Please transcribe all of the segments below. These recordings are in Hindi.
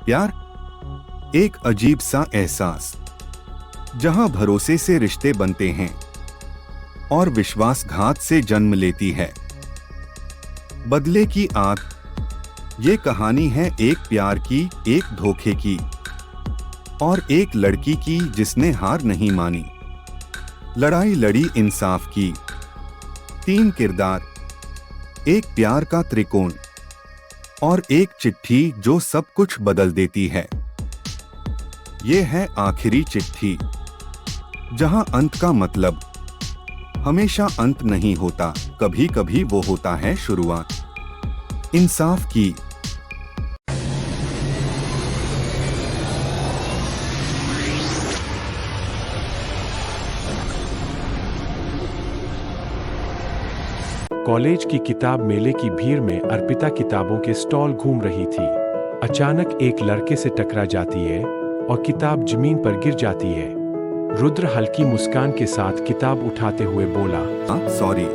प्यार एक अजीब सा एहसास, जहां भरोसे से रिश्ते बनते हैं और विश्वासघात से जन्म लेती है। बदले की आंख, ये कहानी है एक प्यार की, एक धोखे की और एक लड़की की जिसने हार नहीं मानी, लड़ाई लड़ी इंसाफ की। 3 किरदार, एक प्यार का त्रिकोण और एक चिट्ठी जो सब कुछ बदल देती है। ये है आखिरी चिट्ठी, जहां अंत का मतलब हमेशा अंत नहीं होता, कभी कभी वो होता है शुरुआत इंसाफ की। कॉलेज की किताब मेले की भीड़ में अर्पिता किताबों के स्टॉल घूम रही थी। अचानक एक लड़के से टकरा जाती है और किताब जमीन पर गिर जाती है। रुद्र हल्की मुस्कान के साथ किताब उठाते हुए बोला, सॉरी,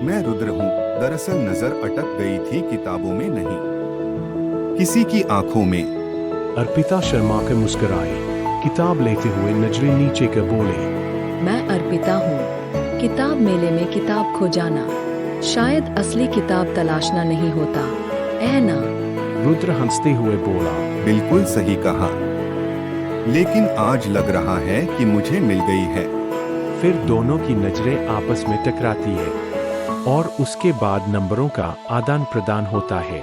मैं रुद्र हूँ। दरअसल नजर अटक गई थी, किताबों में नहीं, किसी की आंखों में। अर्पिता शर्मा कर मुस्कुराई, किताब लेते हुए नजरें नीचे कर बोले, मैं अर्पिता हूँ। किताब मेले में किताब खो जाना शायद असली किताब तलाशना नहीं होता, है ना? रुद्र हंसते हुए बोला, बिल्कुल सही कहा, लेकिन आज लग रहा है कि मुझे मिल गई है। फिर दोनों की नजरें आपस में टकराती है और उसके बाद नंबरों का आदान प्रदान होता है।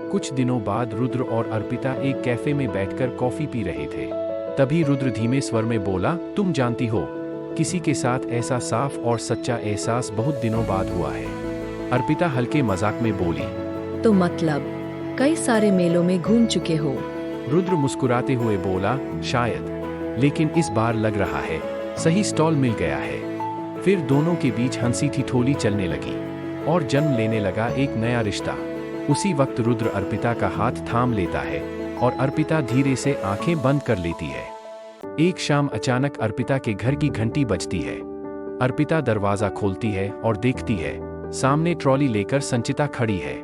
कुछ दिनों बाद रुद्र और अर्पिता एक कैफे में बैठकर कॉफी पी रहे थे। तभी रुद्र धीमे स्वर में बोला, तुम जानती हो, किसी के साथ ऐसा साफ और सच्चा एहसास बहुत दिनों बाद हुआ है। अर्पिता हल्के मजाक में बोली, तो मतलब कई सारे मेलों में घूम चुके हो? रुद्र मुस्कुराते हुए बोला, शायद, लेकिन इस बार लग रहा है सही स्टॉल मिल गया है। फिर दोनों के बीच हंसी ठिठोली चलने लगी और जन्म लेने लगा एक नया रिश्ता। उसी वक्त रुद्र अर्पिता का हाथ थाम लेता है और अर्पिता धीरे से आंखें बंद कर लेती है। एक शाम अचानक अर्पिता के घर की घंटी बजती है। अर्पिता दरवाजा खोलती है और देखती है, सामने ट्रॉली लेकर संचिता खड़ी है।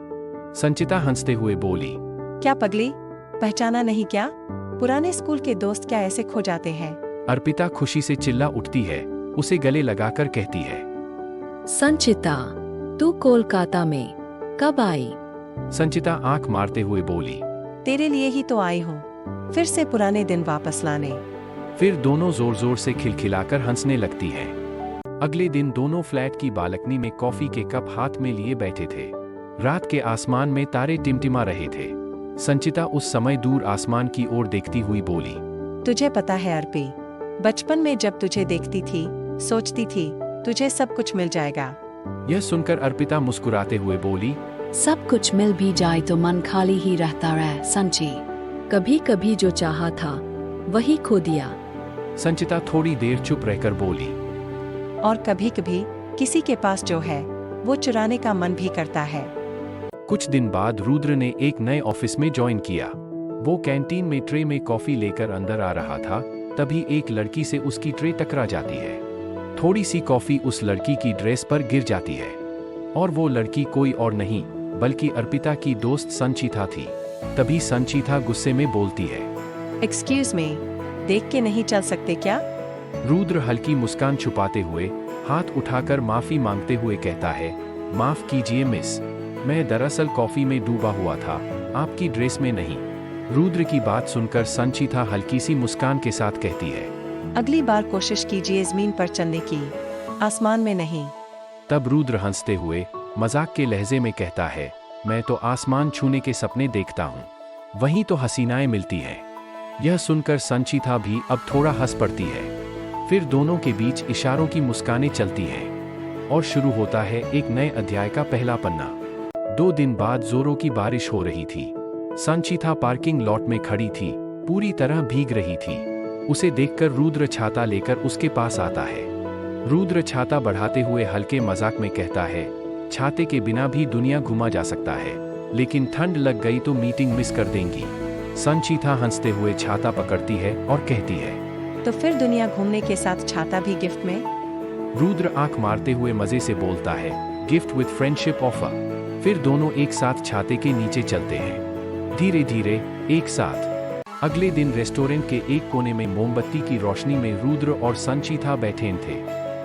संचिता हंसते हुए बोली, क्या पगली, पहचाना नहीं क्या? पुराने स्कूल के दोस्त क्या ऐसे खो जाते हैं? अर्पिता खुशी से चिल्ला उठती है, उसे गले लगाकर कहती है, संचिता, तू कोलकाता में कब आई? संचिता आंख मारते हुए बोली, तेरे लिए ही तो आई हूँ, फिर से पुराने दिन वापस लाने। फिर दोनों जोर जोर से खिलखिलाकर हंसने लगती हैं। अगले दिन दोनों फ्लैट की बालकनी में कॉफी के कप हाथ में लिए बैठे थे। रात के आसमान में तारे टिमटिमा रहे थे। संचिता उस समय दूर आसमान की ओर देखती हुई बोली, तुझे पता है अर्पी, बचपन में जब तुझे देखती थी, सोचती थी तुझे सब कुछ मिल जाएगा। यह सुनकर अर्पिता मुस्कुराते हुए बोली, सब कुछ मिल भी जाए तो मन खाली ही रहता रहे संची। कभी कभी जो चाहा था वही खो दिया। संचिता थोड़ी देर चुप रहकर बोली, और कभी कभी किसी के पास जो है वो चुराने का मन भी करता है। कुछ दिन बाद रुद्र ने एक नए ऑफिस में ज्वाइन किया। वो कैंटीन में ट्रे में कॉफी लेकर अंदर आ रहा था, तभी एक लड़की से उसकी ट्रे टकरा जाती है। थोड़ी सी कॉफी उस लड़की की ड्रेस पर गिर जाती है और वो लड़की कोई और नहीं बल्कि अर्पिता की दोस्त संचिता थी। तभी संचिता गुस्से में बोलती है, एक्सक्यूज मी, देख के नहीं चल सकते क्या? रुद्र हल्की मुस्कान छुपाते हुए हाथ उठाकर माफी मांगते हुए कहता है, माफ कीजिए मिस, मैं दरअसल कॉफी में डूबा हुआ था, आपकी ड्रेस में नहीं। रुद्र की बात सुनकर संचिता हल्की सी मुस्कान के साथ कहती है, अगली बार कोशिश कीजिए जमीन पर चलने की, आसमान में नहीं। तब रुद्र हंसते हुए मजाक के लहजे में कहता है, मैं तो आसमान छूने के सपने देखता हूँ, वहीं तो हसीनाएं मिलती हैं। यह सुनकर संचिता भी अब थोड़ा हंस पड़ती है। फिर दोनों के बीच इशारों की मुस्कानें चलती हैं और शुरू होता है एक नए अध्याय का पहला पन्ना। 2 दिन बाद जोरों की बारिश हो रही थी। संचिता पार्किंग लॉट में खड़ी थी, पूरी तरह भीग रही थी। उसे देखकर रुद्र छाता लेकर उसके पास आता है। रुद्र छाता बढ़ाते हुए हल्के मजाक में कहता है, छाते के बिना भी दुनिया घुमा जा सकता है, लेकिन ठंड लग गई तो मीटिंग मिस कर देंगी। संचिता हंसते हुए छाता पकड़ती है और कहती है, तो फिर दुनिया घूमने के साथ छाता भी गिफ्ट में? रुद्र आंख मारते हुए मजे से बोलता है, गिफ्ट विद फ्रेंडशिप ऑफर। फिर दोनों एक साथ छाते के नीचे चलते हैं। धीरे धीरे एक साथ। अगले दिन रेस्टोरेंट के एक कोने में मोमबत्ती की रोशनी में रुद्र और संचिता बैठे थे।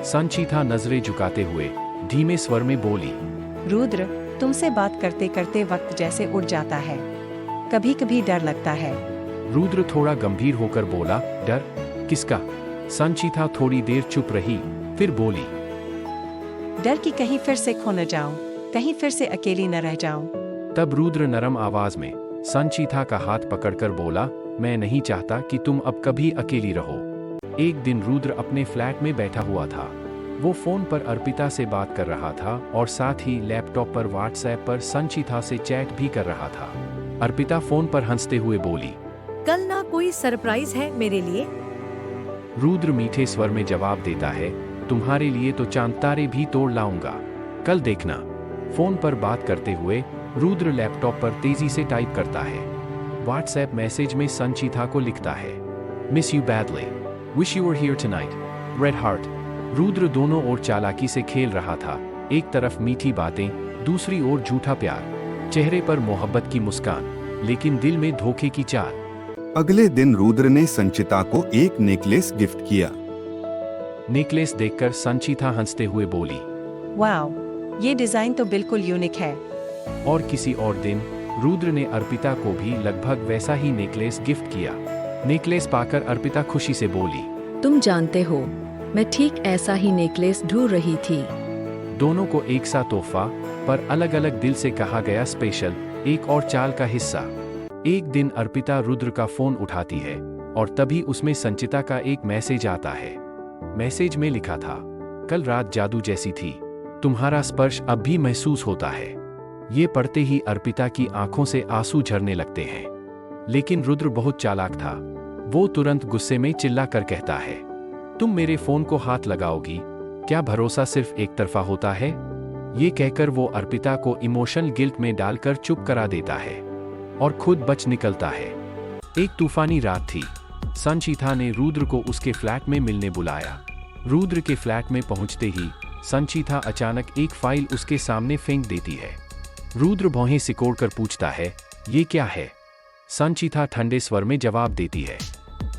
संचिता नजरें झुकाते हुए धीमे स्वर में बोली, रुद्र, तुमसे बात करते करते वक्त जैसे उड़ जाता है। कभी कभी डर लगता है। रुद्र थोड़ा गंभीर होकर बोला, डर किसका? संचिता थोड़ी देर चुप रही, फिर बोली, डर कि कहीं फिर से खो न जाऊं, कहीं फिर से अकेली न रह जाऊं। तब रुद्र नरम आवाज में संचिता का हाथ पकड़कर बोला, मैं नहीं चाहता कि तुम अब कभी अकेली रहो। एक दिन रुद्र अपने फ्लैट में बैठा हुआ था। वो फोन पर अर्पिता से बात कर रहा था और साथ ही लैपटॉप पर व्हाट्सएप पर संचिता से चैट भी कर रहा था। अर्पिता फोन पर हंसते हुए बोली, कल ना कोई सरप्राइज है मेरे लिए? रुद्र मीठे स्वर में जवाब देता है, तुम्हारे लिए तो चांद तारे भी तोड़ लाऊंगा, कल देखना। फोन पर बात करते हुए रुद्र लैपटॉप पर तेजी से टाइप करता है। व्हाट्सएप मैसेज में संचिता को लिखता है, miss you badly, wish you were here tonight, red heart. Rudra दोनों ओर चालाकी से खेल रहा था। एक तरफ मीठी बातें, दूसरी ओर झूठा प्यार। चेहरे पर मोहब्बत की मुस्कान, लेकिन दिल में धोखे की चाल। अगले दिन रुद्र ने संचिता को एक नेकलेस गिफ्ट किया। नेकलेस देखकर संचिता हंसते हुए बोली, वाओ, ये डिजाइन तो बिल्कुल यूनिक है। और किसी और दिन रुद्र ने अर्पिता को भी लगभग वैसा ही नेकलेस गिफ्ट किया। नेकलेस पाकर अर्पिता खुशी से बोली, तुम जानते हो, मैं ठीक ऐसा ही नेकलेस ढूंढ रही थी। दोनों को एक सा तोहफा, पर अलग अलग दिल से कहा गया स्पेशल, एक और चाल का हिस्सा। एक दिन अर्पिता रुद्र का फोन उठाती है और तभी उसमें संचिता का एक मैसेज आता है। मैसेज में लिखा था, कल रात जादू जैसी थी, तुम्हारा स्पर्श अब भी महसूस होता है। ये पढ़ते ही अर्पिता की आंखों से आंसू झरने लगते हैं। लेकिन रुद्र बहुत चालाक था। वो तुरंत गुस्से में चिल्लाकर कहता है, तुम मेरे फोन को हाथ लगाओगी? क्या भरोसा सिर्फ एक तरफा होता है? ये कहकर वो अर्पिता को इमोशनल गिल्ट में डालकर चुप करा देता है और खुद बच निकलता है। एक तूफानी रात थी। संचिता ने रुद्र को उसके फ्लैट में मिलने बुलाया। रुद्र के फ्लैट में पहुंचते ही संचिता अचानक एक फाइल उसके सामने फेंक देती है। रुद्र भौहें सिकोड़कर पूछता है, ये क्या है? संचिता ठंडे स्वर में जवाब देती है,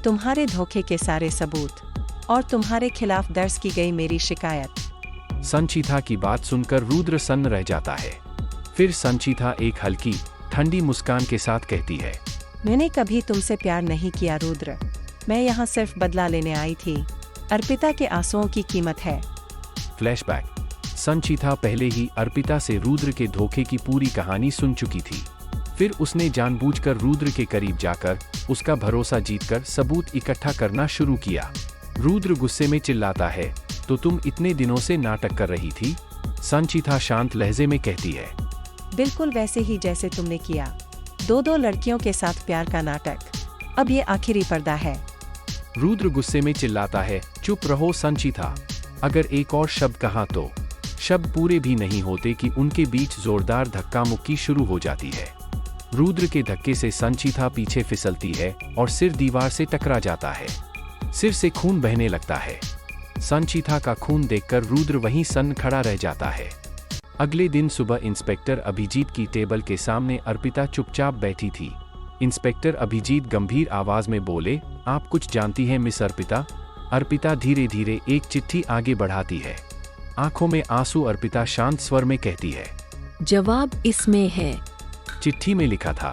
तुम्हारे धोखे के सारे सबूत और तुम्हारे खिलाफ दर्ज की गई मेरी शिकायत। संचिता की बात सुनकर रुद्र सन्न रह जाता है। फिर संचिता एक हल्की ठंडी मुस्कान के साथ कहती है, मैंने कभी तुमसे प्यार नहीं किया रुद्र, मैं यहाँ सिर्फ बदला लेने आई थी। अर्पिता के आंसुओं की कीमत है। फ्लैशबैक। संचिता पहले ही अर्पिता से रुद्र के धोखे की पूरी कहानी सुन चुकी थी। फिर उसने जानबूझकर रुद्र के करीब जाकर उसका भरोसा जीतकर सबूत इकट्ठा करना शुरू किया। रुद्र गुस्से में चिल्लाता है, तो तुम इतने दिनों से नाटक कर रही थी? संचिता शांत लहजे में कहती है, बिल्कुल वैसे ही जैसे तुमने किया, दो लड़कियों के साथ प्यार का नाटक। अब ये आखिरी पर्दा है। रुद्र गुस्से में चिल्लाता है, चुप रहो संचिता, अगर एक और शब्द कहा तो। शब्द पूरे भी नहीं होते कि उनके बीच जोरदार धक्का मुक्की शुरू हो जाती है। रुद्र के धक्के से संचिता पीछे फिसलती है और सिर दीवार से टकरा जाता है। सिर से खून बहने लगता है। संचिता का खून देखकर रुद्र वहीं सन्न खड़ा रह जाता है। अगले दिन सुबह इंस्पेक्टर अभिजीत की टेबल के सामने अर्पिता चुपचाप बैठी थी। इंस्पेक्टर अभिजीत गंभीर आवाज में बोले, आप कुछ जानती हैं मिस अर्पिता? अर्पिता धीरे धीरे एक चिट्ठी आगे बढ़ाती है। आंखों में आंसू अर्पिता शांत स्वर में कहती है, जवाब इसमें है। चिट्ठी में लिखा था,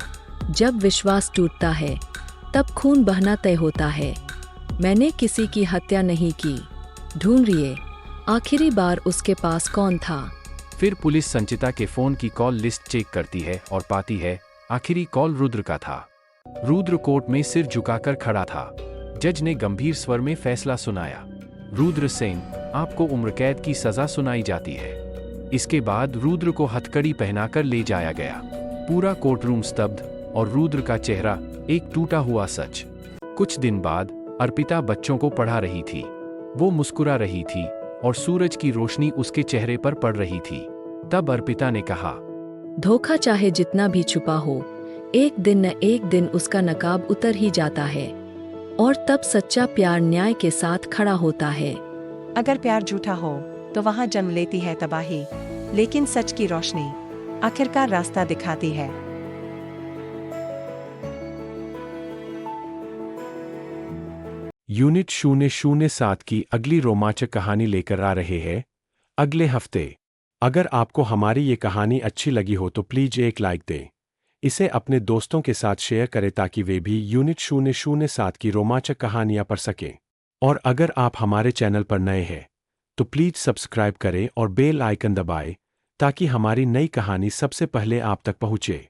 जब विश्वास टूटता है तब खून बहना तय होता है। मैंने किसी की हत्या नहीं की। ढूंढिए आखिरी बार उसके पास कौन था। फिर पुलिस संचिता के फोन की कॉल लिस्ट चेक करती है और पाती है आखिरी कॉल रुद्र का था। रुद्र कोर्ट में सिर झुकाकर खड़ा था। जज ने गंभीर स्वर में फैसला सुनाया, रुद्र सेन, आपको उम्र कैद की सजा सुनाई जाती है। इसके बाद रुद्र को हथकड़ी पहनाकर ले जाया गया। पूरा कोर्टरूम स्तब्ध और रुद्र का चेहरा एक टूटा हुआ सच। कुछ दिन बाद अर्पिता बच्चों को पढ़ा रही थी। वो मुस्कुरा रही थी और सूरज की रोशनी उसके चेहरे पर पड़ रही थी। तब अर्पिता ने कहा, धोखा चाहे जितना भी छुपा हो, एक दिन न एक दिन उसका नकाब उतर ही जाता है और तब सच्चा प्यार न्याय के साथ खड़ा होता है। अगर प्यार झूठा हो तो वहाँ जन्म लेती है तबाही, लेकिन सच की रोशनी आखिरकार रास्ता दिखाती है। यूनिट 007 की अगली रोमांचक कहानी लेकर आ रहे हैं अगले हफ्ते। अगर आपको हमारी ये कहानी अच्छी लगी हो तो प्लीज एक लाइक दें। इसे अपने दोस्तों के साथ शेयर करें ताकि वे भी यूनिट 007 की रोमांचक कहानियां पढ़ सकें। और अगर आप हमारे चैनल पर नए हैं तो प्लीज सब्सक्राइब करें और बेल आइकन दबाएं ताकि हमारी नई कहानी सबसे पहले आप तक पहुंचे।